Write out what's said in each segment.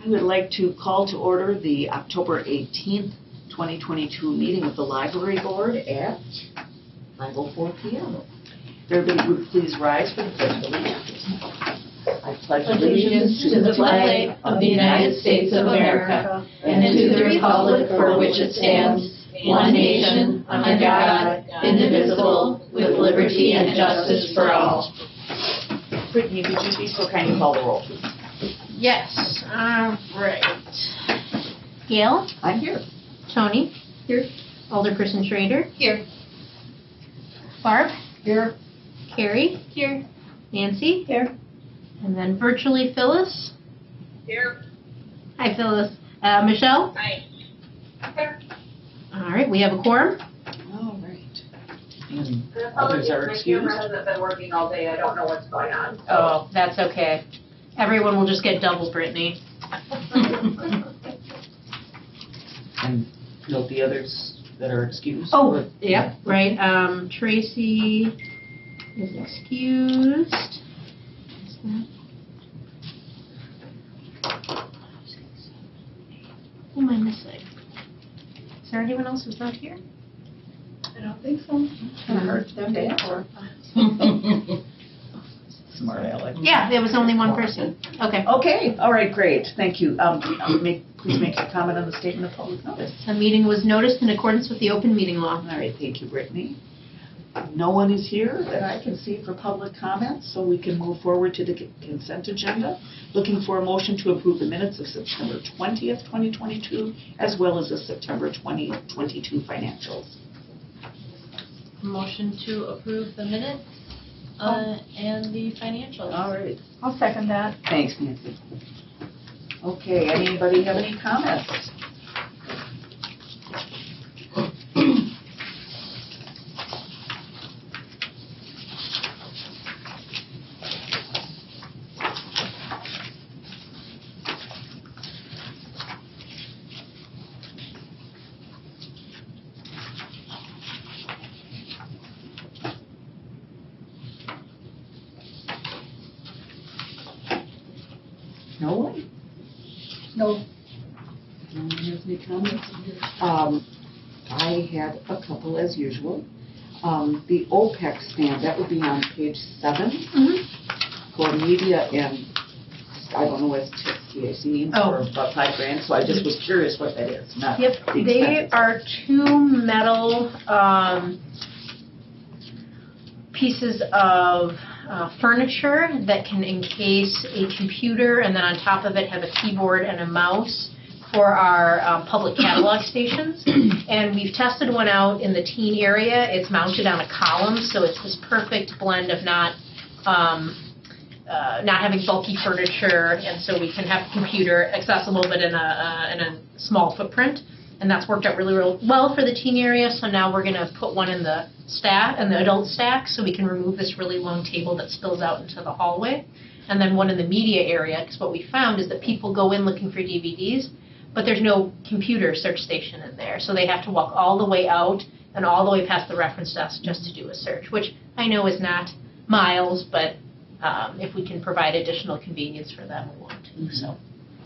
I would like to call to order the October 18th, 2022 meeting of the Library Board at 5:04 p.m. Everybody would please rise for the Pledge of Allegiance. I pledge allegiance to the flag of the United States of America and to the republic for which it stands, one nation, under God, indivisible, with liberty and justice for all. Brittany, would you be so kind to call the roll? Yes, all right. Gail? I'm here. Tony? Here. Alderperson Schrader? Here. Barb? Here. Carrie? Here. Nancy? Here. And then virtually Phyllis? Here. Hi, Phyllis. Michelle? Hi. Here. All right, we have a quorum. All right. And others are excused. My camera hasn't been working all day. I don't know what's going on. Oh, that's okay. Everyone will just get double Brittany. And note the others that are excused. Oh, yeah, right. Tracy is excused. Who am I missing? Is there anyone else who's not here? I don't think so. I heard them before. Smart Alex. Yeah, there was only one person. Okay. Okay, all right, great, thank you. Please make a comment on the statement of public notice. The meeting was noticed in accordance with the open meeting law. All right, thank you, Brittany. No one is here that I can see for public comments, so we can move forward to the consent agenda. Looking for a motion to approve the minutes of September 20th, 2022, as well as the September 2022 financials. Motion to approve the minutes and the financials. All right. I'll second that. Thanks, Nancy. Okay, anybody have any comments? No one? No. No one has any comments? I had a couple as usual. The OPEC stand, that would be on page 7 for media and, I don't know what TAC means, for about $5,000, so I just was curious what that is. Not Yep, the they expenses. are two metal pieces of furniture that can encase a computer, and then on top of it have a keyboard and a mouse for our public catalog stations. And we've tested one out in the teen area. It's mounted on a column, so it's this perfect blend of not having bulky furniture, and so we can have a computer accessible but in a small footprint. And that's worked out really, really well for the teen area. So now we're going to put one in the adult stack, so we can remove this really long table that spills out into the hallway. And then one in the media area, because what we found is that people go in looking for DVDs, but there's no computer search station in there. So they have to walk all the way out and all the way past the reference desk just to do a search, which I know is not miles, but if we can provide additional convenience for them, we want to.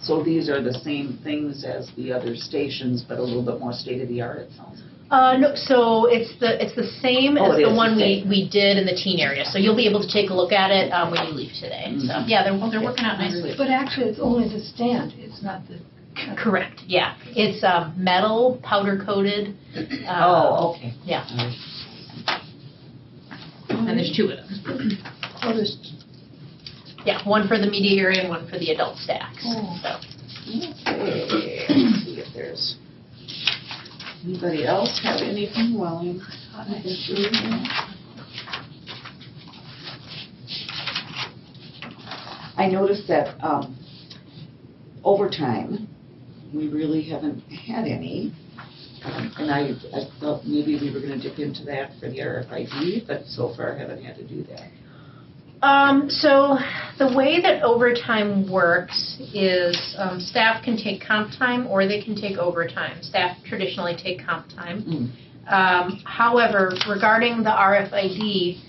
So these are the same things as the other stations, but a little bit more state-of-the-art, it sounds like. No, so it's the same as the one we did in the teen area. So you'll be able to take a look at it when you leave today. So yeah, they're working out nicely. But actually, it's only the stand. It's not the... Correct, yeah. It's metal, powder-coated. Okay. Yeah. And there's two of them. Oh, there's... Yeah, one for the media area and one for the adult stacks. Oh. So. Okay, let's see if there's anybody else have anything while I'm through here. I noticed that overtime, we really haven't had any. And I thought maybe we were going to dip into that for the RFID, but so far haven't had to do that. So the way that overtime works is staff can take comp time or they can take overtime. Staff traditionally take comp time. However, regarding the RFID,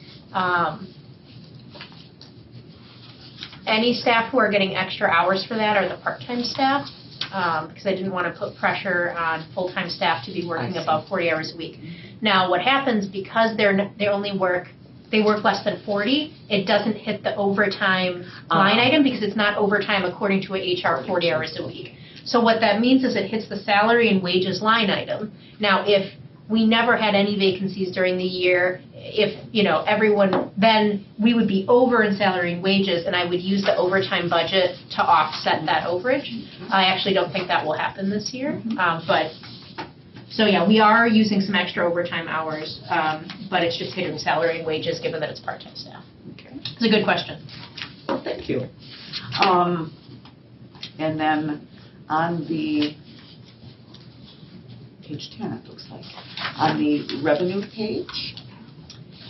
any staff who are getting extra hours for that are the part-time staff, because I didn't want to put pressure on full-time staff to be working above 40 hours a week. Now, what happens, because they work less than 40, it doesn't hit the overtime line item because it's not overtime according to a HR 40 hours a week. So what that means is it hits the salary and wages line item. Now, if we never had any vacancies during the year, if, everyone, then we would be over in salary and wages, and I would use the overtime budget to offset that overage. I actually don't think that will happen this year, So yeah, we are using some extra overtime hours, but it's just hitting salary and wages given that it's part-time staff. Okay. It's a good question. Well, thank you. And then on the page 10, it looks like, on the revenue page,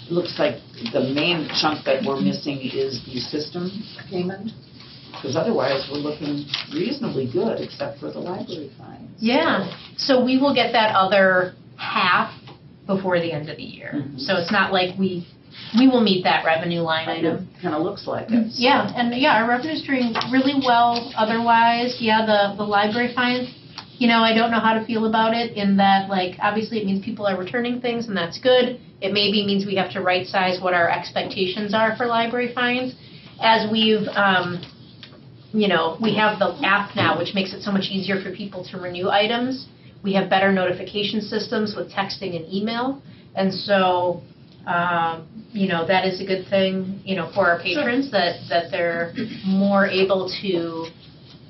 it looks like the main chunk that we're missing is the system payment, because otherwise we're looking reasonably good except for the library fines. Yeah, so we will get that other half before the end of the year. Mhm. So it's not like we will meet that revenue line item. Kind of looks like it. Yeah, and our revenue's doing really well otherwise. Yeah, the library fines, I don't know how to feel about it in that, obviously it means people are returning things and that's good. It maybe means we have to right-size what our expectations are for library fines. As we've, we have the app now, which makes it so much easier for people to renew items. We have better notification systems with texting and email. And so, that is a good thing, for our patrons, that they're more able to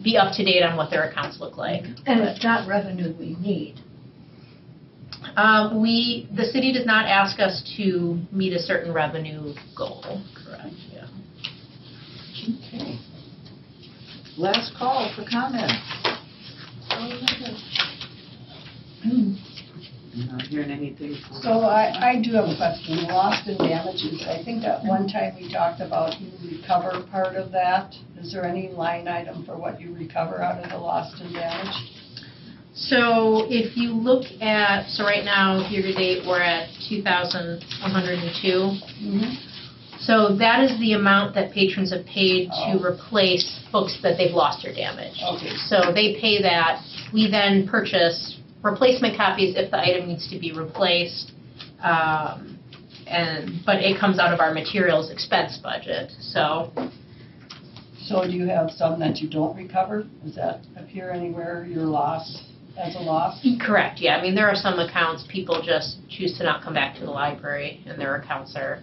be up to date on what their accounts look like. And it's not revenue we need. The city does not ask us to meet a certain revenue goal. Correct, yeah. Okay. Last call for comment. I'm not hearing anything from... So I do have a question. Lost and damages, I think at one time we talked about you recover part of that. Is there any line item for what you recover out of the lost and damage? So if you look at, right now, year-to-date, we're at 2,102. Mm-hmm. So that is the amount that patrons have paid to replace books that they've lost or damaged. Okay. So they pay that. We then purchase replacement copies if the item needs to be replaced, but it comes out of our materials expense budget. So do you have some that you don't recover? Does that appear anywhere you're lost as a loss? correct, yeah. I mean, there are some accounts people just choose to not come back to the library, and their accounts are,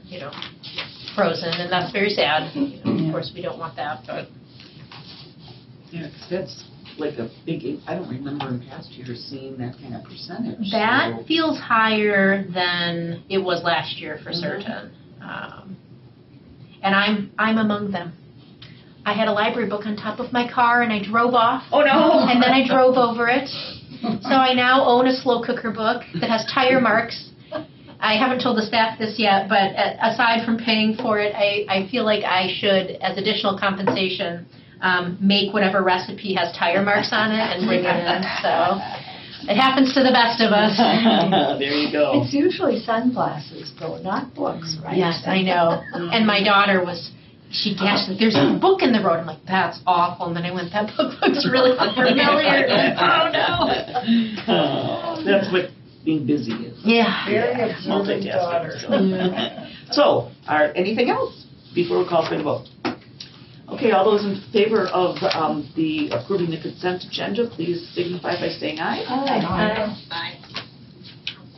frozen, and that's very sad. Of course, we don't want that, but Yeah, 'cause that's like a big, I don't remember in past years seeing that kind of percentage. that so- feels higher than it was last year for certain. And I'm among them. I had a library book on top of my car, and I drove off. Oh, no! And then I drove over it. So I now own a slow cooker book that has tire marks. I haven't told the staff this yet, but aside from paying for it, I feel like I should, as additional compensation, make whatever recipe has tire marks on it and bring it in. So it happens to the best of us. There you go. It's usually sunglasses, though, not books, right? Yes, I know. And my daughter she gasped, like, there's a book in the road. I'm like, that's awful. And then I went, that book looks really familiar. Oh, no. Oh, that's what being busy is. Yeah. Very observant daughter. So, anything else before we call for the vote? Okay, all those in favor of the approving the consent agenda, please signify by saying aye. Aye.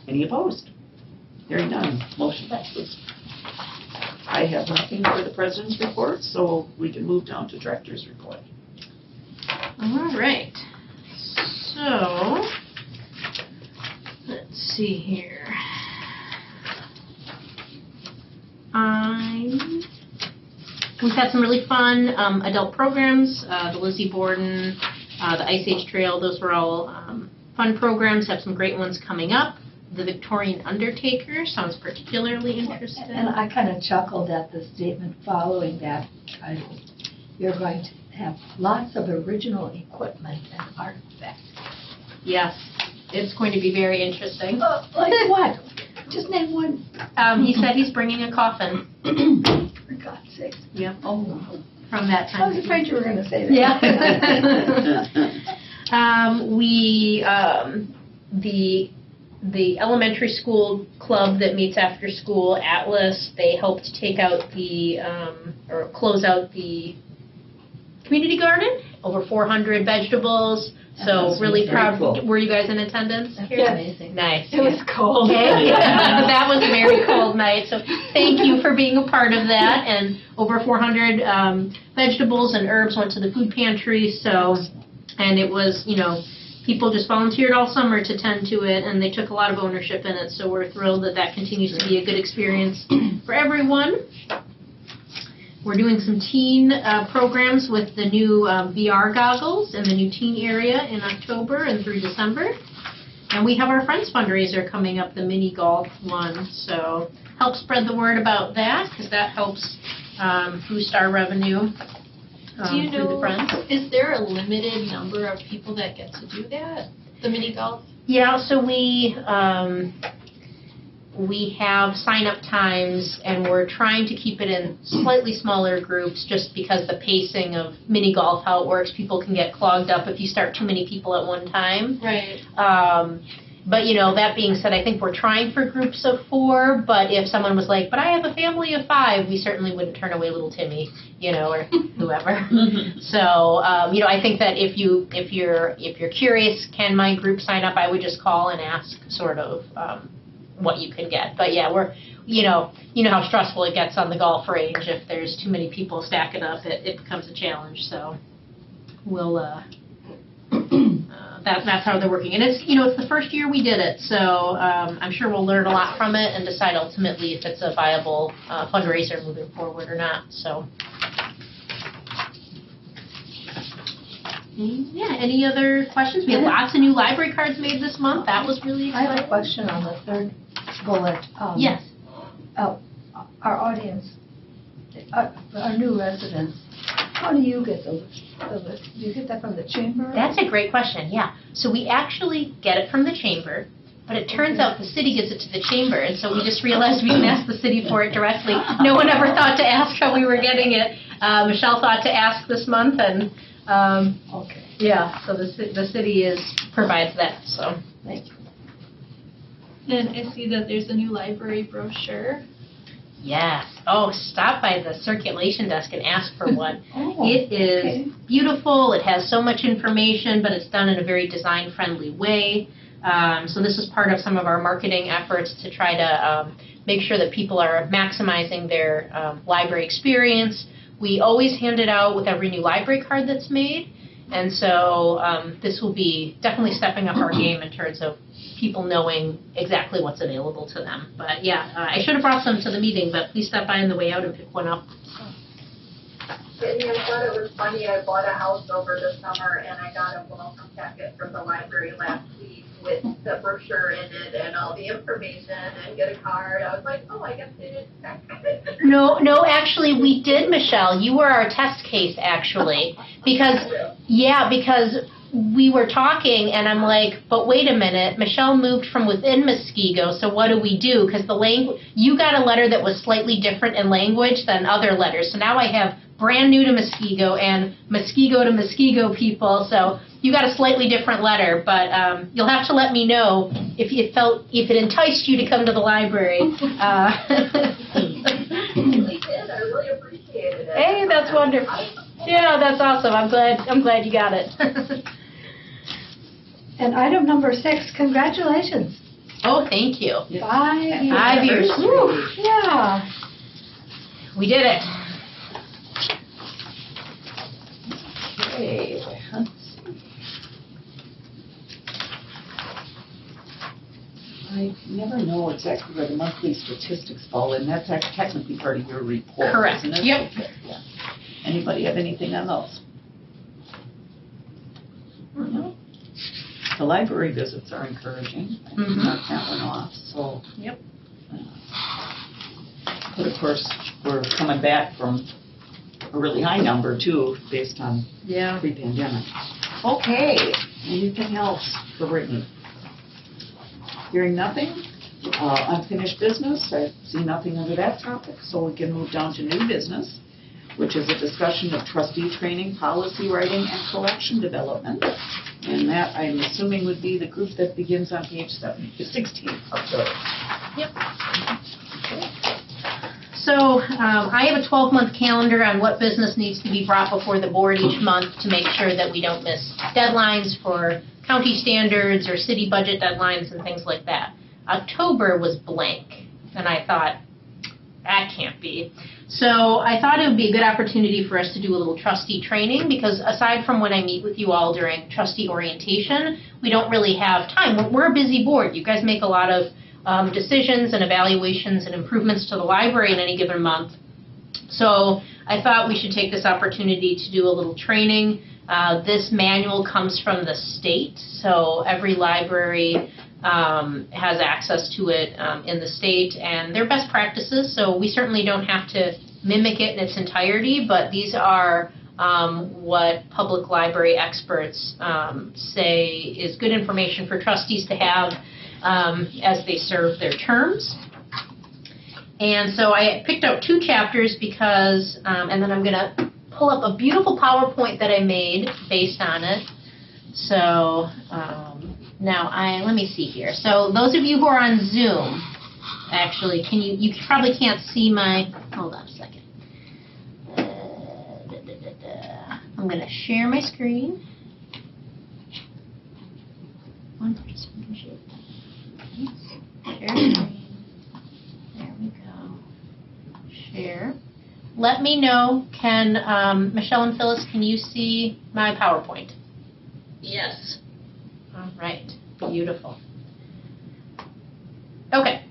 Any opposed? Hearing none, motion passes. I have nothing for the president's report, so we can move down to director's report. All right. So, let's see here. We've had some really fun adult programs, the Lizzie Borden, the Ice Age Trail, those were all fun programs, have some great ones coming up. The Victorian Undertaker sounds particularly interesting. And I kind of chuckled at the statement following that title. You're going to have lots of original equipment and artifacts. Yes, it's going to be very interesting. Like what? Just name one. He said he's bringing a coffin. For God's sake. Yep. Oh, from that time. I was afraid you were going to say that. Yeah. The elementary school club that meets after school, Atlas, they helped take out or close out the community garden, over 400 vegetables. So really very proud. cool. Were you guys in attendance? That's Karen? amazing. Nice. It was cold. Okay. That was a very cold night, so thank you for being a part of that. And over 400 vegetables and herbs went to the food pantry, and it was, people just volunteered all summer to tend to it, and they took a lot of ownership in it, so we're thrilled that continues to be a good experience for everyone. We're doing some teen programs with the new VR goggles in the new teen area in October and through December. And we have our Friends fundraiser coming up, the mini golf one. So help spread the word about that, because that helps boost our revenue Do you through the know, Friends. is there a limited number of people that get to do that? The mini golf? Yeah, so we have sign-up times, and we're trying to keep it in slightly smaller groups just because the pacing of mini golf, how it works, people can get clogged up if you start too many people at one time. Right. But, that being said, I think we're trying for groups of 4, but if someone was like, but I have a family of 5, we certainly wouldn't turn away little Timmy, or whoever. So, I think that if you're curious, can my group sign up, I would just call and ask sort of what you can get. But yeah, we're, how stressful it gets on the golf range. If there's too many people stacking up, it becomes a challenge. So we'll, that's how they're working. And it's, it's the first year we did it. So I'm sure we'll learn a lot from it and decide ultimately if it's a viable fundraiser moving forward or not. So. Yeah, any other questions? We had lots of new library cards made this month. That was really I exciting. have a question on the third bullet. Yes. Our audience, our new residents, how do you get those? Do you get that from the chamber? That's a great question, yeah. So we actually get it from the chamber, but it turns out the city gives it to the chamber, and so we just realized we can ask the city for it directly. No one ever thought to ask how we were getting it. Michelle thought to ask this month, and Okay. yeah, so the city provides that, so. Thank you. And I see that there's a new library brochure. Yes. Oh, stop by the circulation desk and ask for one. Oh, It is okay. beautiful. It has so much information, but it's done in a very design-friendly way. So this is part of some of our marketing efforts to try to make sure that people are maximizing their library experience. We always hand it out with every new library card that's made. And so this will be definitely stepping up our game in terms of people knowing exactly what's available to them. But yeah, I should have brought some to the meeting, but please stop by on the way out and pick one up. And I thought it was funny, I bought a house over the summer and I got a welcome packet from the library last week with the brochure in it and all the information and get a card. I was like, oh, I guess they didn't check it. No, actually we did, Michelle. You were our test case, actually. Because we were talking and I'm like, but wait a minute, Michelle moved from within Muskego, so what do we do? Because you got a letter that was slightly different in language than other letters. So now I have brand new to Muskego and Muskego to Muskego people, so you got a slightly different letter, but you'll have to let me know if it enticed you to come to the library. Really did. I really appreciated it. Hey, that's wonderful. Yeah, that's awesome. I'm glad you got it. And item number 6, congratulations. Oh, thank you. 5 years. 5 years. Whew. Yeah. We did it. Okay, let's see. I never know exactly where the monthly statistics fall in. That's technically part of your report, Correct. isn't it? Yep. Okay, yeah. Anybody have anything on those? No? The library visits are encouraging. I can mark that one off, so. Yep. But of course, we're coming back from a really high number too, based on Yeah. pre-pandemic. Okay, anything else for Brittany? Hearing nothing, unfinished business, I see nothing under that topic, so we can move down to new business, which is a discussion of trustee training, policy writing, and collection development. And that, I'm assuming, would be the group that begins on page 16. Yep. So I have a 12-month calendar on what business needs to be brought before the board each month to make sure that we don't miss deadlines for county standards or city budget deadlines and things like that. October was blank, and I thought, that can't be. So I thought it would be a good opportunity for us to do a little trustee training, because aside from when I meet with you all during trustee orientation, we don't really have time. We're a busy board. You guys make a lot of decisions and evaluations and improvements to the library in any given month. So I thought we should take this opportunity to do a little training. This manual comes from the state, so every library has access to it in the state, and they're best practices, so we certainly don't have to mimic it in its entirety, but these are what public library experts say is good information for trustees to have as they serve their terms. And so I picked out 2 chapters because, and then I'm going to pull up a beautiful PowerPoint that I made based on it. So now let me see here. So those of you who are on Zoom, actually, you probably can't see my, hold on a second. I'm going to share my screen. One participant share. Share screen. There we go. Share. Let me know, Michelle and Phyllis, can you see my PowerPoint? Yes. All right, beautiful. Okay.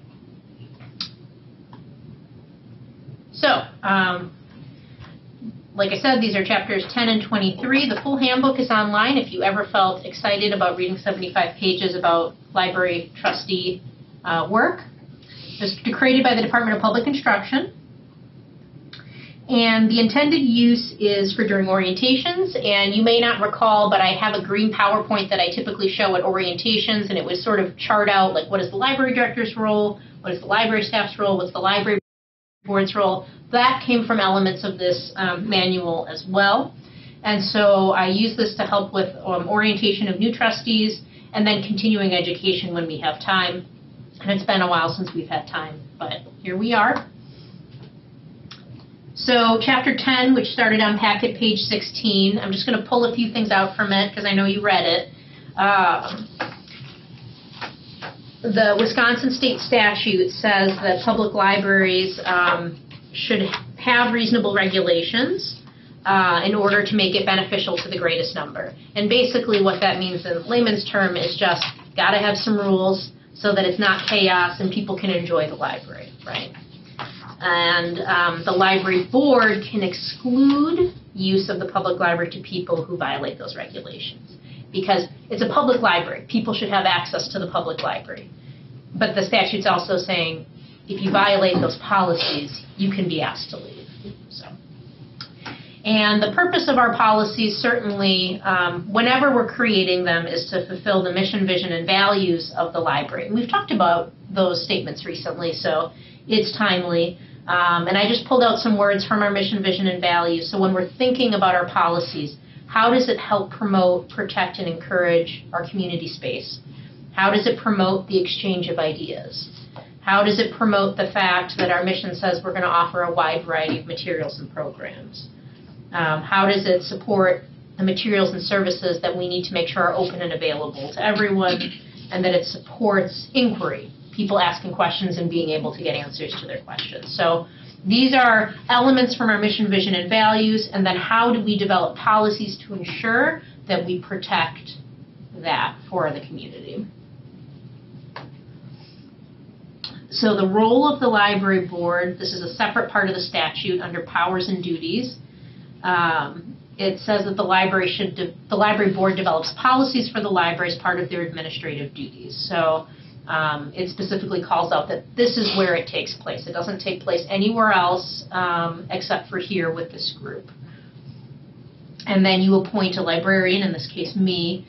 So, like I said, these are chapters 10 and 23. The full handbook is online if you ever felt excited about reading 75 pages about library trustee work. It was created by the Department of Public Instruction. And the intended use is for during orientations, and you may not recall, but I have a green PowerPoint that I typically show at orientations, and it would sort of chart out, like, what is the library director's role, what is the library staff's role, what's the library board's role. That came from elements of this manual as well. And so I use this to help with orientation of new trustees, and then continuing education when we have time. And it's been a while since we've had time, but here we are. So Chapter 10, which started on packet page 16, I'm just going to pull a few things out from it because I know you read it. The Wisconsin state statute says that public libraries should have reasonable regulations in order to make it beneficial to the greatest number. And basically what that means in layman's term is just got to have some rules so that it's not chaos and people can enjoy the library, right? And the library board can exclude use of the public library to people who violate those regulations. Because it's a public library. People should have access to the public library. But the statute's also saying if you violate those policies, you can be asked to leave. So. And the purpose of our policies, certainly, whenever we're creating them, is to fulfill the mission, vision, and values of the library. And we've talked about those statements recently, so it's timely. And I just pulled out some words from our mission, vision, and values. So when we're thinking about our policies, how does it help promote, protect, and encourage our community space? How does it promote the exchange of ideas? How does it promote the fact that our mission says we're going to offer a wide variety of materials and programs? How does it support the materials and services that we need to make sure are open and available to everyone, and that it supports inquiry, people asking questions and being able to get answers to their questions? So these are elements from our mission, vision, and values, and then how do we develop policies to ensure that we protect that for the community? So the role of the library board, this is a separate part of the statute under powers and duties. It says that the library board develops policies for the library as part of their administrative duties. So it specifically calls out that this is where it takes place. It doesn't take place anywhere else except for here with this group. And then you appoint a librarian, in this case me,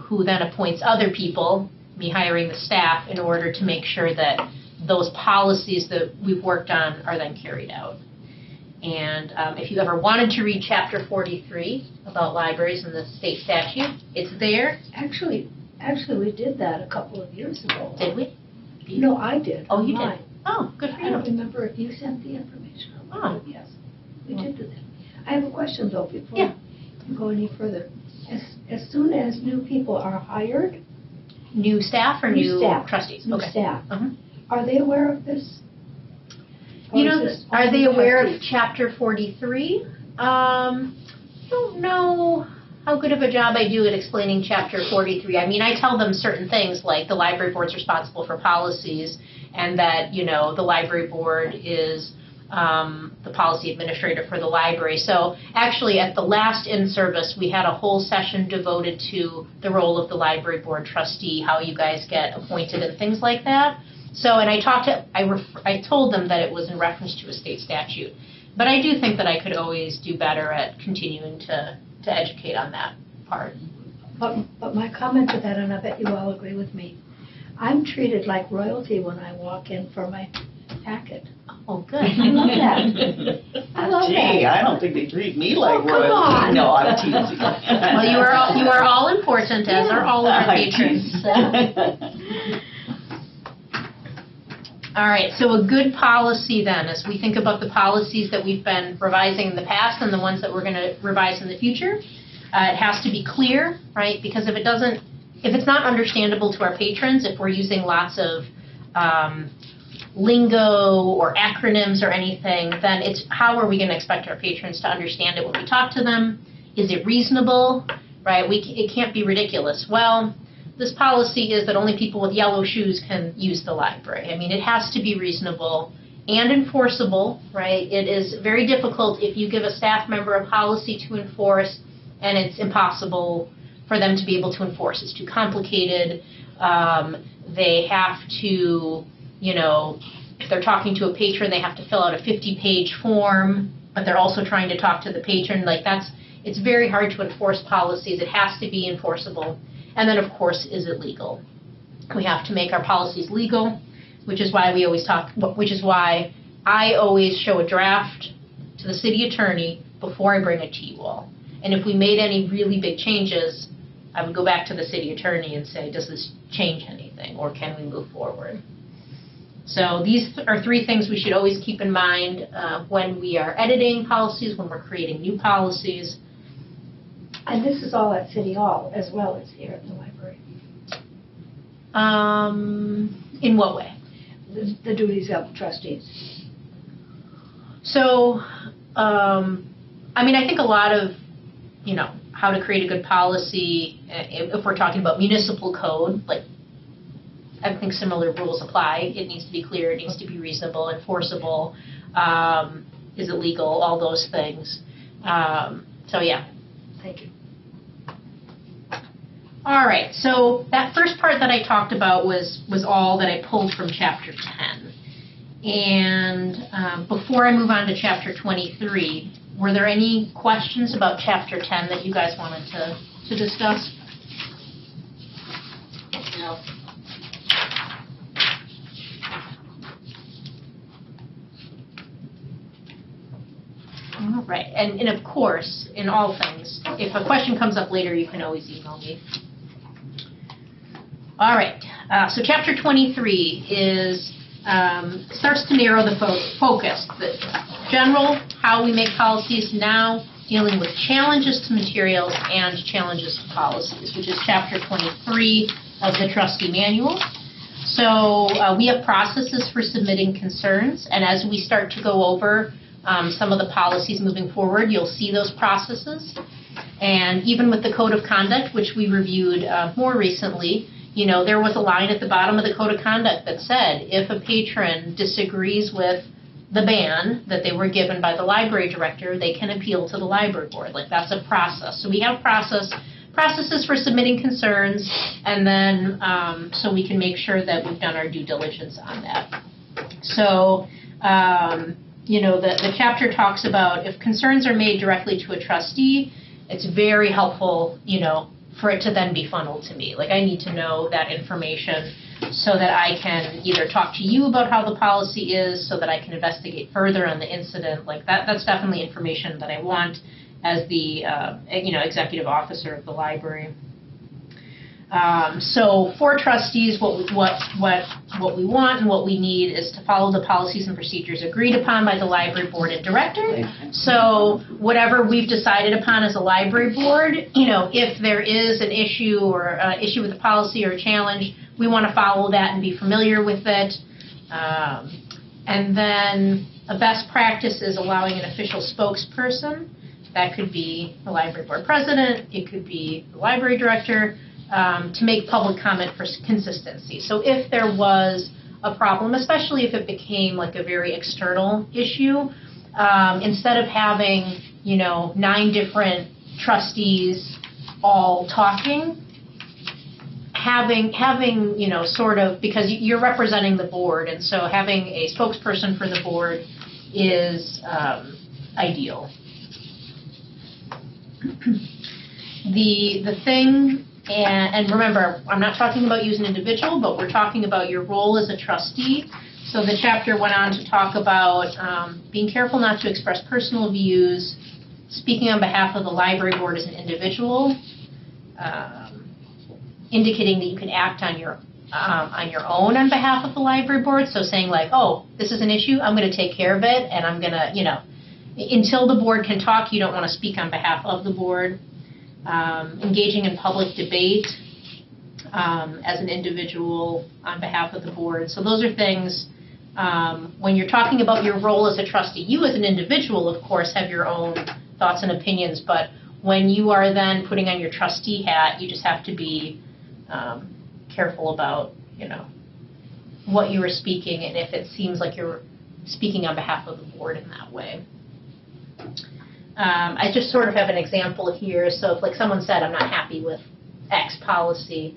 who then appoints other people, me hiring the staff, in order to make sure that those policies that we've worked on are then carried out. And if you ever wanted to read Chapter 43 about libraries in the state statute, it's there. Actually, we did that a couple of years ago. Did we? No, I did. Oh, you did? online. Oh, good for I don't you. remember if you sent the information. Oh. Yes, we did do that. I have a question though before Yeah. you go any further. As soon as new people are hired, New staff or New new staff. trustees? new Okay. staff, Uh-huh. are they aware of this? You Or know, is this are they only aware of trustees? Chapter 43? I don't know how good of a job I do at explaining Chapter 43. I mean, I tell them certain things like the library board's responsible for policies and that, you know, the library board is the policy administrator for the library. So actually at the last in-service, we had a whole session devoted to the role of the library board trustee, how you guys get appointed and things like that. So, and I told them that it was in reference to a state statute. But I do think that I could always do better at continuing to educate on that part. But my comment to that, and I bet you all agree with me, I'm treated like royalty when I walk in for my packet. Oh, good. I love that. I love Gee, that. I don't think they treat me like Oh, come royalty. on. No, I'm teasing. Well, you are all important, as are all of our patrons. All right, so a good policy then, as we think about the policies that we've been revising in the past and the ones that we're going to revise in the future, it has to be clear, right? Because if it's not understandable to our patrons, if we're using lots of lingo or acronyms or anything, then it's how are we going to expect our patrons to understand it when we talk to them? Is it reasonable, right? It can't be ridiculous. Well, this policy is that only people with yellow shoes can use the library. I mean, it has to be reasonable and enforceable, right? It is very difficult if you give a staff member a policy to enforce and it's impossible for them to be able to enforce. It's too complicated. They have to, you know, if they're talking to a patron, they have to fill out a 50-page form, but they're also trying to talk to the patron. It's very hard to enforce policies. It has to be enforceable. And then, of course, is it legal? We have to make our policies legal, which is why I always show a draft to the city attorney before I bring it to you all. And if we made any really big changes, I would go back to the city attorney and say, does this change anything, or can we move forward? So these are three things we should always keep in mind when we are editing policies, when we're creating new policies. And this is all at City Hall as well as here at the library. In what way? The duties of trustees. So, I mean, I think a lot of, you know, how to create a good policy, if we're talking about municipal code, like, I think similar rules apply. It needs to be clear, it needs to be reasonable, enforceable, is it legal, all those things. So, yeah. Thank you. All right, so that first part that I talked about was all that I pulled from Chapter 10. And before I move on to Chapter 23, were there any questions about Chapter 10 that you guys wanted to discuss? No. All right, and of course, in all things, if a question comes up later, you can always email me. All right, so Chapter 23 starts to narrow the focus. The general, how we make policies now, dealing with challenges to materials and challenges to policies, which is Chapter 23 of the trustee manual. So we have processes for submitting concerns, and as we start to go over some of the policies moving forward, you'll see those processes. And even with the Code of Conduct, which we reviewed more recently, you know, there was a line at the bottom of the Code of Conduct that said, if a patron disagrees with the ban that they were given by the library director, they can appeal to the library board. Like, that's a process. So we have processes for submitting concerns, and then so we can make sure that we've done our due diligence on that. So, you know, the chapter talks about if concerns are made directly to a trustee, it's very helpful, you know, for it to then be funneled to me. Like, I need to know that information so that I can either talk to you about how the policy is, so that I can investigate further on the incident. Like, that's definitely information that I want as the executive officer of the library. So for trustees, what we want and what we need is to follow the policies and procedures agreed upon by the library board and director. So whatever we've decided upon as a library board, if there is an issue or an issue with the policy or a challenge, we want to follow that and be familiar with it. And then a best practice is allowing an official spokesperson. That could be the library board president, it could be the library director, to make public comment for consistency. So if there was a problem, especially if it became like a very external issue, instead of having, 9 different trustees all talking, having sort of, because you're representing the board, and so having a spokesperson for the board is ideal. The thing, and remember, I'm not talking about you as an individual, but we're talking about your role as a trustee. So the chapter went on to talk about being careful not to express personal views, speaking on behalf of the library board as an individual, indicating that you can act on your own on behalf of the library board. So saying like, oh, this is an issue, I'm going to take care of it, and I'm going to, until the board can talk, you don't want to speak on behalf of the board. Engaging in public debate as an individual on behalf of the board. So those are things, when you're talking about your role as a trustee, you as an individual, of course, have your own thoughts and opinions, but when you are then putting on your trustee hat, you just have to be careful about, what you are speaking, and if it seems like you're speaking on behalf of the board in that way. I just sort of have an example here. So if like someone said, I'm not happy with X policy,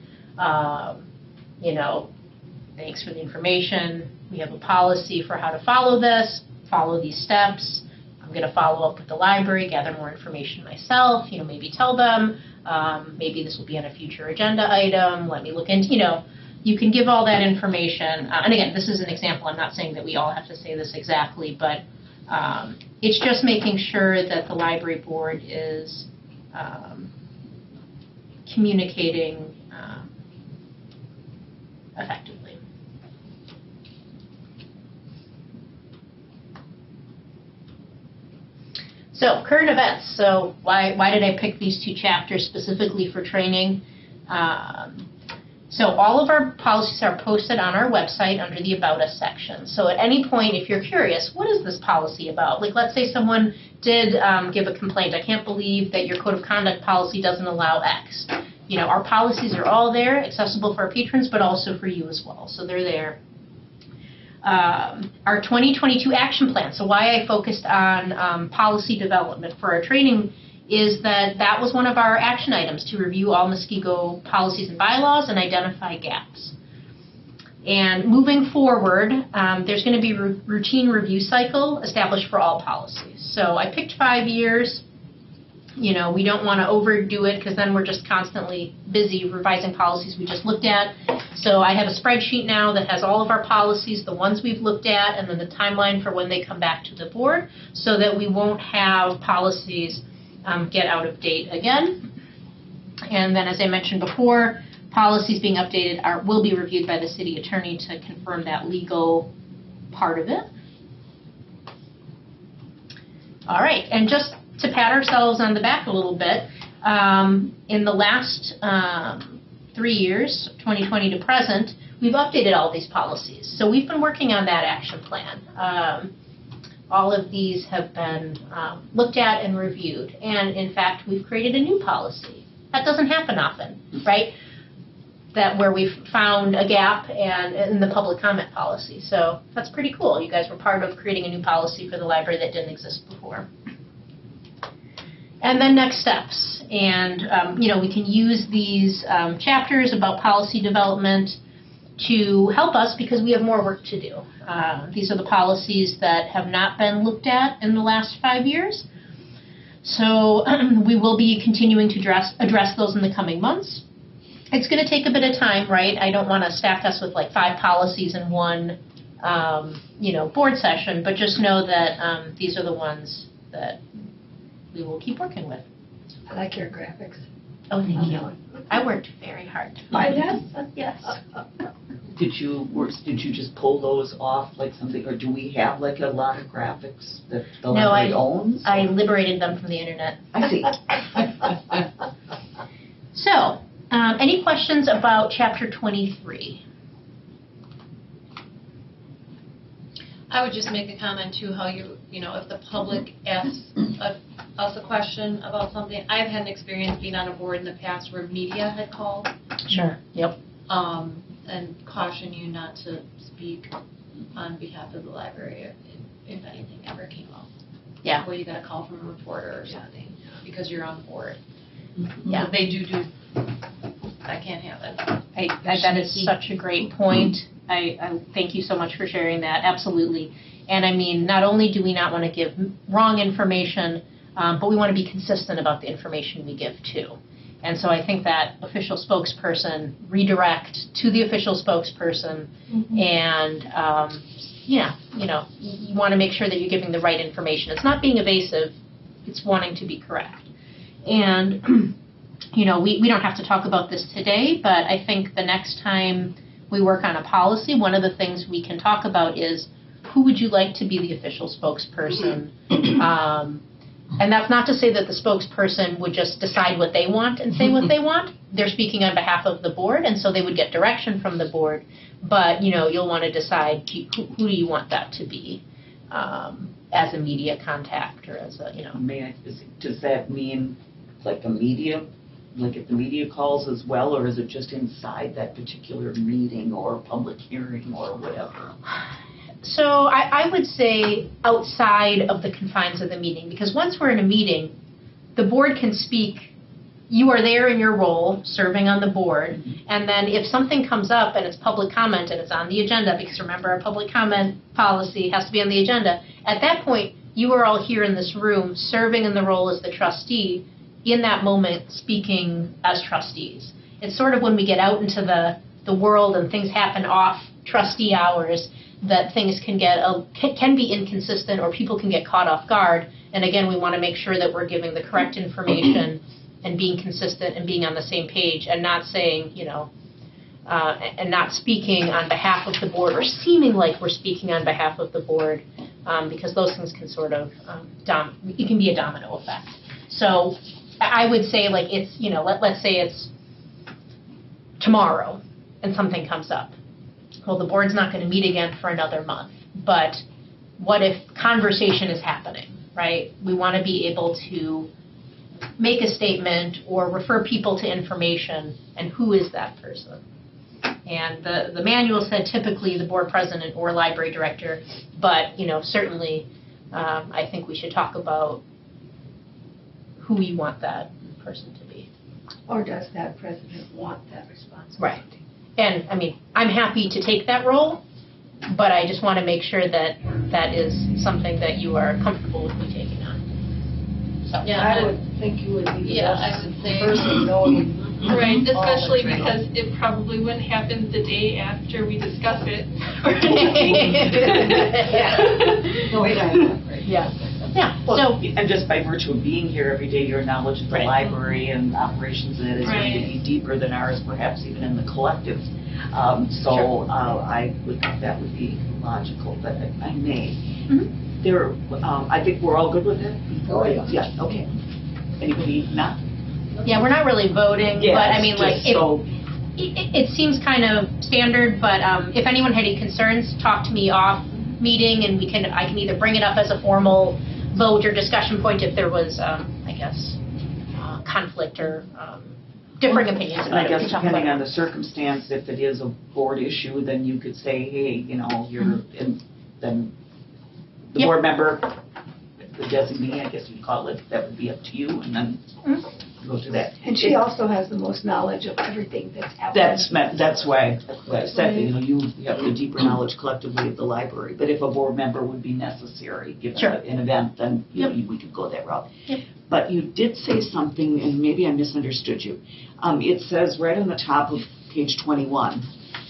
thanks for the information. We have a policy for how to follow this, follow these steps. I'm going to follow up with the library, gather more information myself, maybe tell them, maybe this will be on a future agenda item. Let me look into, you can give all that information. And again, this is an example. I'm not saying that we all have to say this exactly, but it's just making sure that the library board is communicating effectively. So current events. So why did I pick these 2 chapters specifically for training? So all of our policies are posted on our website under the About Us section. So at any point, if you're curious, what is this policy about? Like, let's say someone did give a complaint. I can't believe that your code of conduct policy doesn't allow X. Our policies are all there, accessible for our patrons, but also for you as well. So they're there. Our 2022 action plan. So why I focused on policy development for our training is that was one of our action items, to review all Muskego policies and bylaws and identify gaps. And moving forward, there's going to be a routine review cycle established for all policies. So I picked 5 years. We don't want to overdo it because then we're just constantly busy revising policies we just looked at. So I have a spreadsheet now that has all of our policies, the ones we've looked at, and then the timeline for when they come back to the board, so that we won't have policies get out of date again. And then, as I mentioned before, policies being updated will be reviewed by the city attorney to confirm that legal part of it. All right, and just to pat ourselves on the back a little bit, in the last 3 years, 2020 to present, we've updated all these policies. So we've been working on that action plan. All of these have been looked at and reviewed. And in fact, we've created a new policy. That doesn't happen often, right? That where we've found a gap and in the public comment policy. So that's pretty cool. You guys were part of creating a new policy for the library that didn't exist before. And then next steps. And, we can use these chapters about policy development to help us because we have more work to do. These are the policies that have not been looked at in the last 5 years. So we will be continuing to address those in the coming months. It's going to take a bit of time, right? I don't want to stack us with like 5 policies in one, board session, but just know that these are the ones that we will keep working with. I like your graphics. Oh, thank you. I worked very hard to find it. Yes. Did you just pull those off like something, or do we have like a lot of graphics that the library owns? I liberated them from the internet. I see. So, any questions about Chapter 23? I would just make a comment too, how if the public asks us a question about something, I've had an experience being on a board in the past where media had called. Sure. Yep. And caution you not to speak on behalf of the library if anything ever came up. Yeah. Where you got a call from a reporter or something because you're on board. Yeah. They do. That can't happen. That is such a great point. I thank you so much for sharing that. Absolutely. And I mean, not only do we not want to give wrong information, but we want to be consistent about the information we give too. And so I think that official spokesperson redirect to the official spokesperson, and you want to make sure that you're giving the right information. It's not being evasive; it's wanting to be correct. And we don't have to talk about this today, but I think the next time we work on a policy, one of the things we can talk about is who would you like to be the official spokesperson. And that's not to say that the spokesperson would just decide what they want and say what they want. They're speaking on behalf of the board, and so they would get direction from the board. But, you'll want to decide who do you want that to be as a media contact or as a, Does that mean like a media, like if the media calls as well, or is it just inside that particular meeting or public hearing or whatever? So I would say outside of the confines of the meeting, because once we're in a meeting, the board can speak. You are there in your role, serving on the board, and then if something comes up and it's public comment and it's on the agenda, because remember our public comment policy has to be on the agenda, at that point you are all here in this room serving in the role as the trustee, in that moment speaking as trustees. It's sort of when we get out into the world and things happen off trustee hours that things can be inconsistent or people can get caught off guard. And again, we want to make sure that we're giving the correct information and being consistent and being on the same page and not saying, and not speaking on behalf of the board or seeming like we're speaking on behalf of the board, because those things can sort of, it can be a domino effect. So I would say like it's, let's say it's tomorrow and something comes up. Well, the board's not going to meet again for another month, but what if conversation is happening, right? We want to be able to make a statement or refer people to information, and who is that person? And the manual said typically the board president or library director, but, certainly I think we should talk about who we want that person to be. Or does that president want that responsibility? Right. And, I mean, I'm happy to take that role, but I just want to make sure that that is something that you are comfortable with me taking on. So, Yeah, I would think you would be the I would say. person knowing. Right, all that's especially going because on. it probably wouldn't happen the day after we discuss it. No, wait, Yeah. Yeah. Well, So, and just by virtue of being here every day, your knowledge of the Right. library and operations in it is going to Right. be deeper than ours, perhaps even in the collective. I would think that would be logical, but if I may. I think we're all good with it? Oh, yeah. Yeah, okay. Anybody not? yeah, we're not really voting, Yeah, but I it's mean, like, just so- it seems kind of standard, but if anyone had any concerns, talk to me off meeting, and I can either bring it up as a formal vote or discussion point if there was, conflict or differing opinions And I about it. guess We can talk depending about on it. the circumstance, if it is a board issue, then you could say, hey, you're, and then the Yep. board member the designee, I guess you'd call it, that would be up to you, and then go to that. And she also has the most knowledge of everything that's happening. That's why I said, you know, you have the deeper knowledge collectively of the library, but if a board member would be necessary, given Sure. an event, then, you know, we could go that route. But you did say something, and maybe I misunderstood you. It says right on the top of page 21,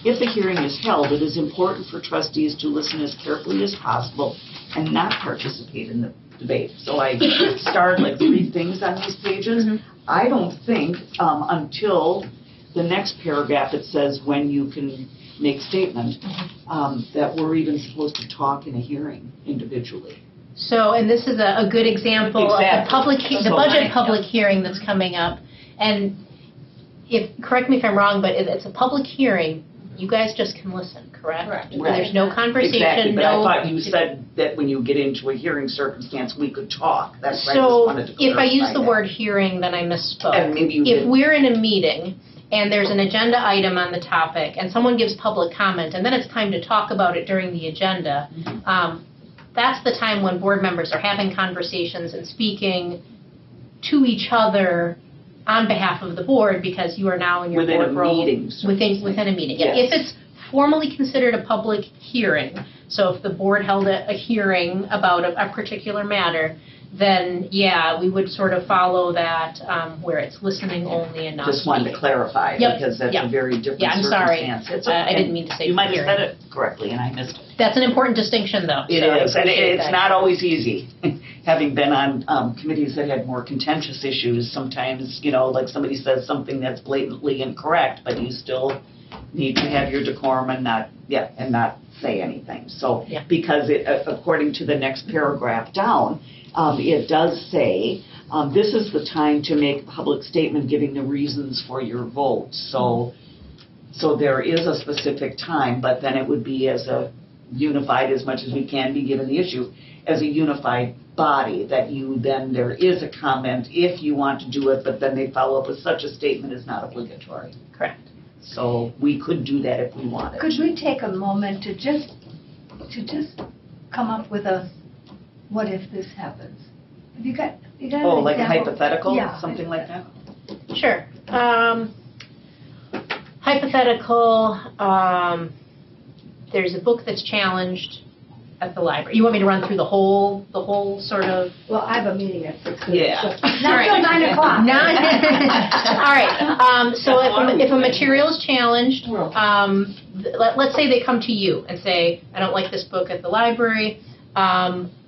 if a hearing is held, it is important for trustees to listen as carefully as possible and not participate in the debate. So I starred like 3 things on these pages. I don't think until the next paragraph it says when you can make statement that we're even supposed to talk in a hearing individually. So, and this is a good example of the budget public hearing that's coming up. And correct me if I'm wrong, but it's a public hearing, you guys just can listen, correct? Correct. Right. There's no conversation, Exactly, but I no. thought you said that when you get into a hearing circumstance, we could talk. That's why I just So wanted to if I use clarify the that. word hearing, then I misspoke. And maybe you If did. we're in a meeting and there's an agenda item on the topic and someone gives public comment and then it's time to talk about it during the agenda, that's the time when board members are having conversations and speaking to each other on behalf of the board because you are now in your Within a board role. meeting, so to Within a meeting. Yeah. Yes. If it's formally considered a public hearing, so if the board held a hearing about a particular matter, then, yeah, we would sort of follow that where it's listening only and not Just wanted to speaking. clarify, Yep, because that's yep. a very different Yeah, I'm sorry. circumstance. It's I okay. didn't mean to say You might have hearing. said it correctly, and I missed it. That's an important distinction, though. It so I is, and appreciate it's that. not always easy. Having been on committees that had more contentious issues, sometimes, you know, like somebody says something that's blatantly incorrect, but you still need to have your decorum and not say anything. So, Yeah. because it, according to the next paragraph down, it does say, this is the time to make a public statement giving the reasons for your vote. So there is a specific time, but then it would be as a unified, as much as we can be given the issue, as a unified body, that there is a comment if you want to do it, but then they follow up with such a statement is not obligatory. Correct. So we could do that if we wanted. Could we take a moment to just come up with a, what if this happens? Have you got an Oh, like a example? hypothetical, Yeah. something like that? Sure. Hypothetical, there's a book that's challenged at the library. You want me to run through the whole sort of? Well, I have a meeting at 6:30. Yeah. so All Not right. till 9 o'clock. All right. So if a material is challenged, let's say they come to you and say, I don't like this book at the library.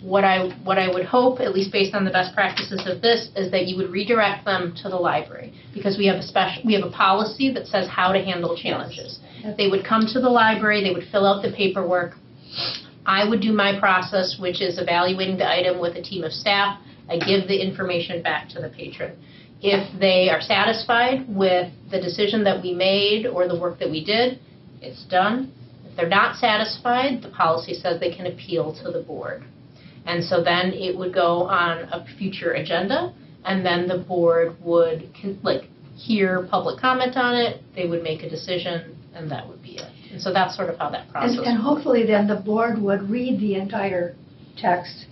What I would hope, at least based on the best practices of this, is that you would redirect them to the library, because we have a policy that says how to handle challenges. They would come to the library, they would fill out the paperwork. I would do my process, which is evaluating the item with a team of staff. I give the information back to the patron. If they are satisfied with the decision that we made or the work that we did, it's done. If they're not satisfied, the policy says they can appeal to the board. And so then it would go on a future agenda, and then the board would hear public comment on it, they would make a decision, and that would be it. And so that's sort of how that process And hopefully then the board would read the entire text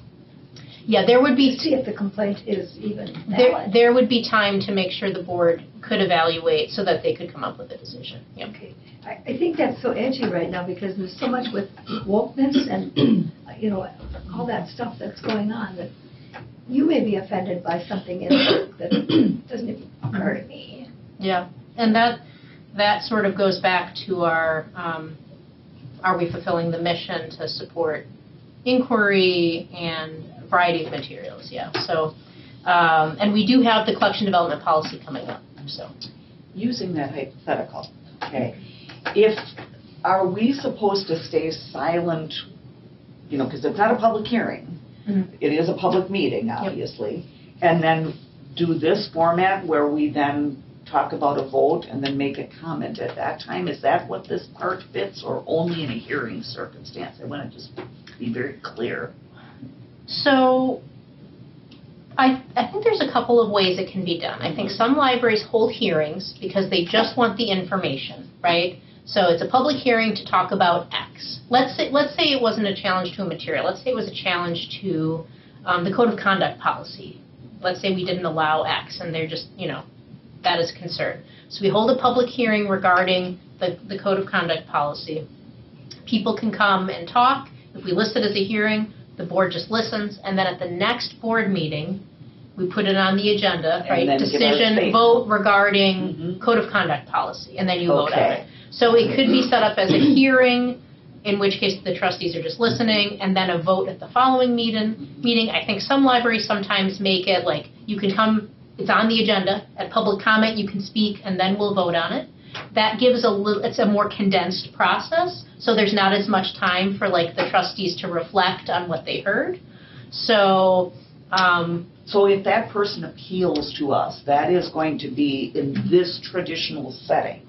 Yeah, there would to be, see if the complaint is even valid. there would be time to make sure the board could evaluate so that they could come up with a decision. Yep. Okay. I think that's so edgy right now because there's so much with wokeness and, all that stuff that's going on that you may be offended by something in there that doesn't even occur to me. Yeah, and that sort of goes back to our, are we fulfilling the mission to support inquiry and a variety of materials, yeah. So, and we do have the collection development policy coming up, so. Using that hypothetical, okay, are we supposed to stay silent, because it's not a public hearing, it is a public meeting, obviously, and then do this format where we then talk about a vote and then make a comment at that time? Is that what this part fits, or only in a hearing circumstance? I want to just be very clear. So, I think there's a couple of ways it can be done. I think some libraries hold hearings because they just want the information, right? So it's a public hearing to talk about X. Let's say it wasn't a challenge to a material. Let's say it was a challenge to the code of conduct policy. Let's say we didn't allow X, and they're just, that is a concern. So we hold a public hearing regarding the code of conduct policy. People can come and talk. If we list it as a hearing, the board just listens, and then at the next board meeting, we put it on the agenda, right? then give our Decision, statement. vote regarding Mhm. code of conduct policy, and then you vote on Okay. it. So it could be set up as a hearing, in which case the trustees are just listening, and then a vote at the following meeting. I think some libraries sometimes make it like, you can come, it's on the agenda, at public comment, you can speak, and then we'll vote on it. That gives it's a more condensed process, so there's not as much time for like the trustees to reflect on what they heard. So, So if that person appeals to us, that is going to be in this traditional setting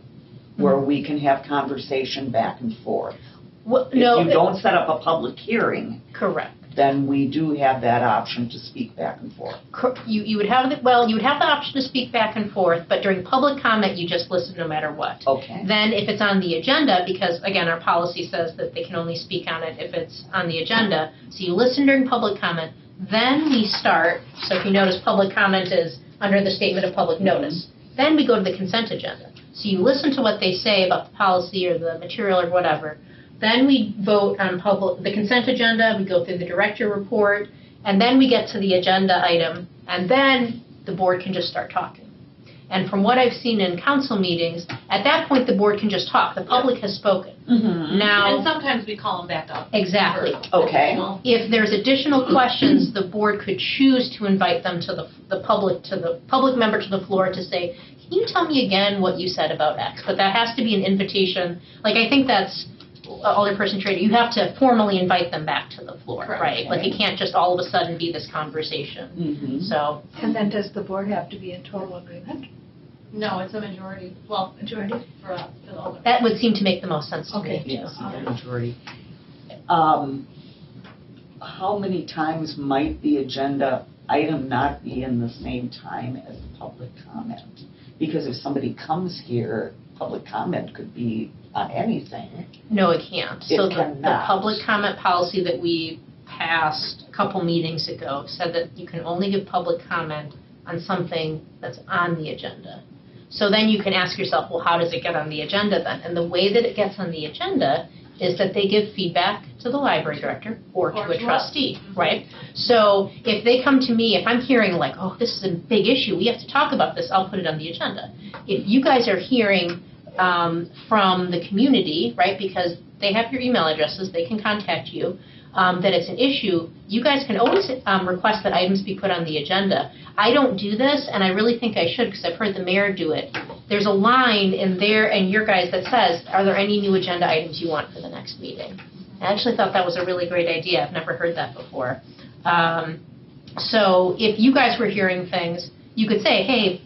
where we can have conversation back and forth. If you don't set up a public hearing, correct. then we do have that option to speak back and forth. You would have the option to speak back and forth, but during public comment, you just listen no matter what. Okay. Then if it's on the agenda, because again, our policy says that they can only speak on it if it's on the agenda, so you listen during public comment, then we start, so if you notice public comment is under the statement of public notice, then we go to the consent agenda. So you listen to what they say about the policy or the material or whatever, then we vote on the consent agenda, we go through the director report, and then we get to the agenda item, and then the board can just start talking. And from what I've seen in council meetings, at that point, the board can just talk. The public has spoken. Mm-hmm. Now, And sometimes we call them back up. exactly. Okay. If there's additional questions, the board could choose to invite them to the public member to the floor to say, can you tell me again what you said about X? But that has to be an invitation. Like, I think that's alderperson Trader. You have to formally invite them back to the floor, Correct. right? Like, it can't just all of a sudden be this conversation. Mm-hmm. So, And then does the board have to be in total agreement? No, it's a majority, well, Majority? for the older. that would seem to make the most sense to Okay. me, too. Yes, the majority. How many times might the agenda item not be in the same time as the public comment? Because if somebody comes here, public comment could be on anything. No, it can't. It So the cannot. public comment policy that we passed a couple meetings ago said that you can only give public comment on something that's on the agenda. So then you can ask yourself, well, how does it get on the agenda then? And the way that it gets on the agenda is that they give feedback to the library director or to a trustee, right? So if they come to me, if I'm hearing like, oh, this is a big issue, we have to talk about this, I'll put it on the agenda. If you guys are hearing from the community, right, because they have your email addresses, they can contact you, that it's an issue, you guys can always request that items be put on the agenda. I don't do this, and I really think I should because I've heard the mayor do it. There's a line in there and your guys that says, are there any new agenda items you want for the next meeting? I actually thought that was a really great idea. I've never heard that before. So if you guys were hearing things, you could say, hey,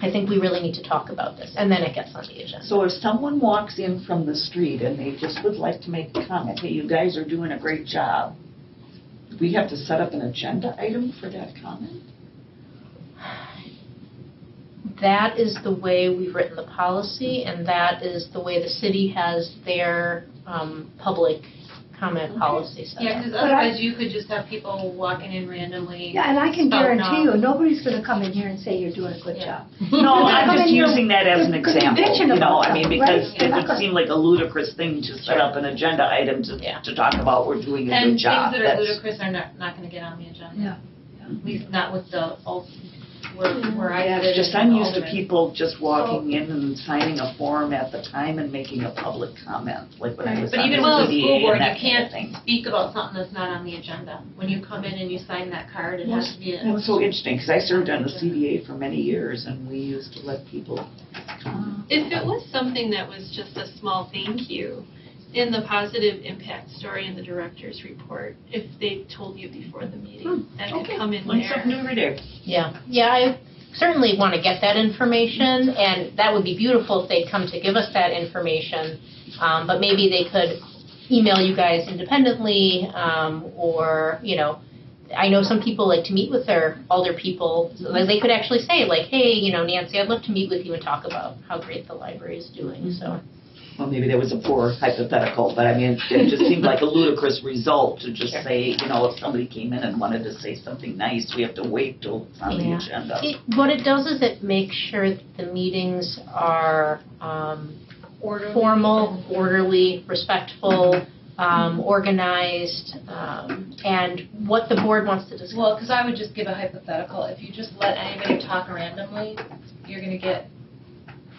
I think we really need to talk about this, and then it gets on the agenda. So if someone walks in from the street and they just would like to make a comment, hey, you guys are doing a great job, do we have to set up an agenda item for that comment? That is the way we've written the policy, and that is the way the city has their public comment policy set Yeah, up. because otherwise you could just have people walking in randomly. Yeah, and I can spouting guarantee you, off. nobody's going to come in here and say you're doing a good Yeah. job. No, I'm Come just in here using that as an with example, conviction you know, about I mean, something, because right? it would seem like a ludicrous thing to set up an agenda item Yeah. to talk about we're doing a And good job. things that are That's- ludicrous are not going to get on the agenda. Yeah. At least not with the, where I had it. Just, in I'm used to Alderman. people just walking in and signing a form at the time and making a public comment, like when I was But on the even with the school CDA board, and you that kind of can't thing. speak about something that's not on the agenda. When you come in and you sign that card, it has to be. That was so interesting, because I served on the CDA for many years, and we used to let people comment. If it was something that was just a small thank you, in the positive impact story in the director's report, if they told you before the meeting, that could come in Learn something there. new every day. Yeah, I certainly want to get that information, and that would be beautiful if they'd come to give us that information, but maybe they could email you guys independently, or, you know, I know some people like to meet with their older people, so they could actually say, like, hey, you know, Nancy, I'd love to meet with you and talk about how great the library is doing, so. Well, maybe that was a poor hypothetical, but I mean, it just seemed like a ludicrous result to just say, you know, if somebody came in and wanted to say something nice, we have to wait till it's on the Yeah. agenda. What it does is it makes sure that the meetings are Orderly. formal, orderly, respectful, organized, and what the board wants to discuss. Well, because I would just give a hypothetical. If you just let anybody talk randomly, you're going to get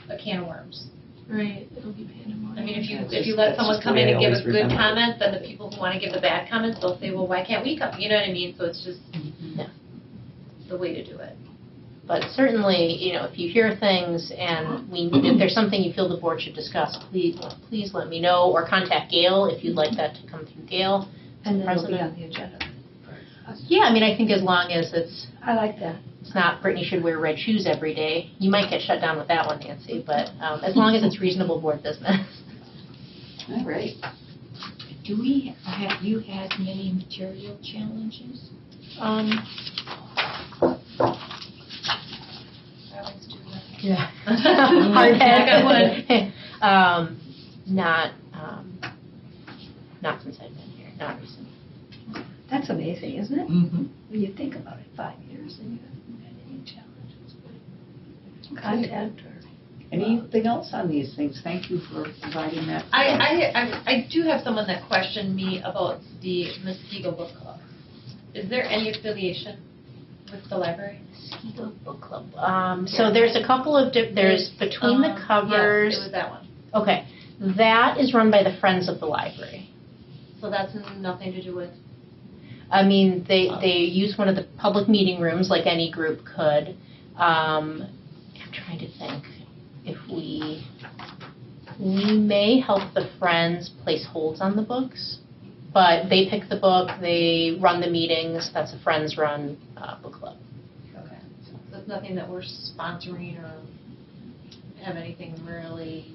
a can of worms. Right, it'll be pandemonium. I mean, if That's you let just someone the come way in I and give always a good remember it. comment, then the people who want to give the bad comments, they'll say, well, why can't we come? You know what I mean? So it's just Yeah. the way to do it. But certainly, you know, if you hear things and if there's something you feel the board should discuss, please let me know, or contact Gail if you'd like that to come through Gail. And then it'll be President. on the agenda. Yeah, I mean, I think as long as it's I like that. not Brittany should wear red shoes every day, you might get shut down with that one, Nancy, but as long as it's reasonable board business. All right. Have you had many material challenges? I always do that. Yeah. Hard head. Not since I've been here, not recently. That's amazing, isn't it? Mm-hmm. When you think about it, 5 years and you haven't had any challenges. Content or. Anything else on these things? Thank you for providing that. I do have someone that questioned me about the Muskego Book Club. Is there any affiliation with the library? Muskego Book Club. So there's a couple of, there's Between the Covers. Yes, it was that one. Okay, that is run by the Friends of the Library. So that's nothing to do with, I mean, they use one of the public meeting rooms like any group could. I'm trying to think if we may help the Friends place holds on the books, but they pick the book, they run the meetings. That's a Friends-run book club. okay. So that's nothing that we're sponsoring or have anything really.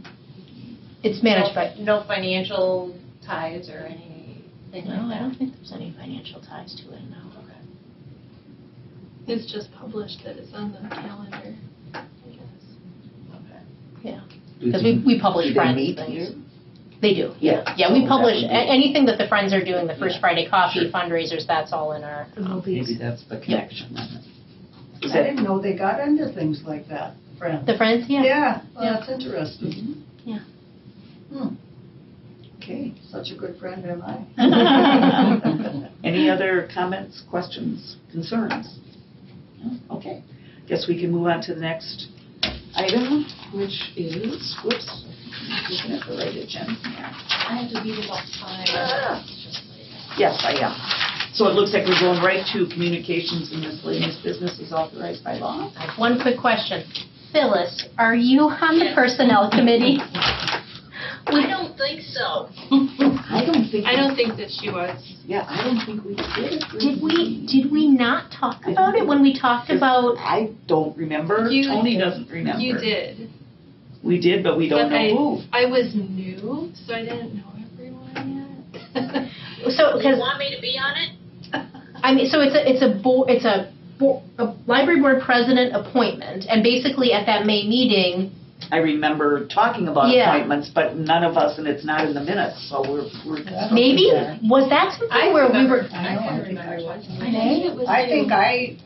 It's managed by. No financial ties or anything like No, I that. don't think there's any financial ties to it. No. Okay. It's just published that it's on the calendar, I guess. Okay. Yeah, because we publish Do they Friends meet things. here? They do, Yeah. Yeah, we So publish, that would be- anything that the Friends are doing, the First Yeah. Friday Coffee Sure. fundraisers, that's all in our, The movies. Maybe that's the connection then. Is I that, didn't know they got into things like that, Friends. the Friends, yeah. Yeah, well, that's interesting. Yeah. okay. Such a good friend am I. Any other comments, questions, concerns? No? Okay. Guess we can move on to the next item, which is, whoops, I'm looking at the right agenda here. I have to leave about 5. Yes, I am. So it looks like we're going right to communications and miscellaneous business is authorized by law. I have one quick question. Phyllis, are you on the Personnel Committee? I don't think so. I don't think that she was. Yeah, I don't think we did. Did we not talk about it when we talked about? I don't remember. You- Tony doesn't remember. You did. We did, but we don't But know who. I was new, so I didn't know everyone yet. So, because me to be on it? I mean, so it's a library board president appointment, and basically at that May meeting, I remember talking about Yeah. appointments, but none of us, and it's not in the minutes, so we're. maybe was that something where we were? I know, I think I was. May?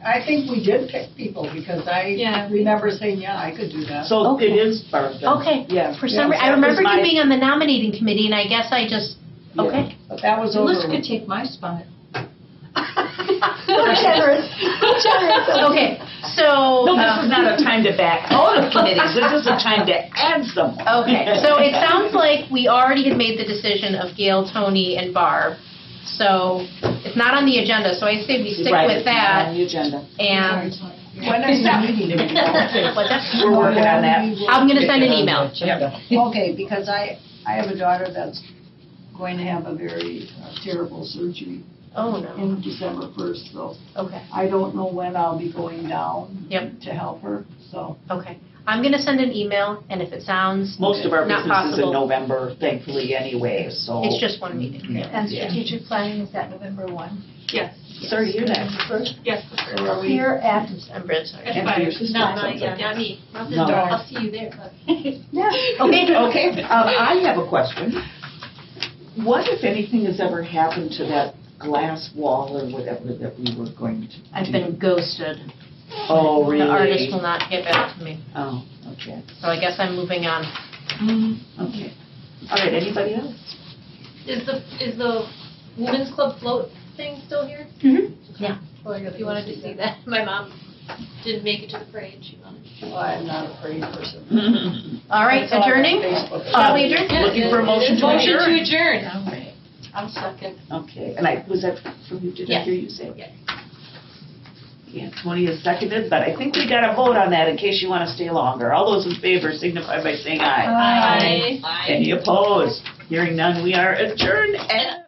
I think we did pick people because I Yeah. remember saying, yeah, I could do that. So Okay. it is Barbara. Okay. Yeah. For some Yeah, reason, I that remember was you my- being on the nominating committee, and I guess I just okay. But that was over. Phyllis could take my spot. Generous. Okay, so. No, this is not a time to back out of committees, this is a time to add someone. Okay, so it sounds like we already had made the decision of Gail, Tony, and Barb. So it's not on the agenda, so I say we stick Right, with it's not that. on the agenda. And When is the meeting? What's that? We're working on that. I'm going to send an email. Okay, because I have a daughter that's going to have a very terrible surgery Oh, no. in December 1st, so Okay, I don't know when I'll be going down Yep. to help her, so. okay. I'm going to send an email, and if it sounds Most of our not business is in possible, November, thankfully, anyway, so. it's just one meeting. Yeah. And strategic planning, is that November 1? Yes. Sorry, you're next. Yes, the first. So are we, Here at, I'm Brett, sorry. That's And fine. your sister No, something. yeah, me. No. I'll see you there. yeah, Okay, I have a question. What, if anything, has ever happened to that glass wall or whatever that we were going to do? I've been ghosted. Oh, really? The artist will not get back to me, Oh, okay. so I guess I'm moving on. Okay. All right, anybody else? Is the Women's Club float thing still here? Yeah. If you wanted to see that, my mom didn't make it to the parade. She wanted to. well, I'm not a parade person. All right, I saw it on adjourning? Facebook. Shall we adjourn? Looking for a motion to Motion adjourn. to adjourn. All right. I'll second. Okay, and was that from you? Did I Yes. hear you say? Yes. Yeah, Tony is seconded, but I think we got to vote on that in case you want to stay longer. All those in favor signify by saying aye. Aye. Any opposed? Hearing none, we are adjourned at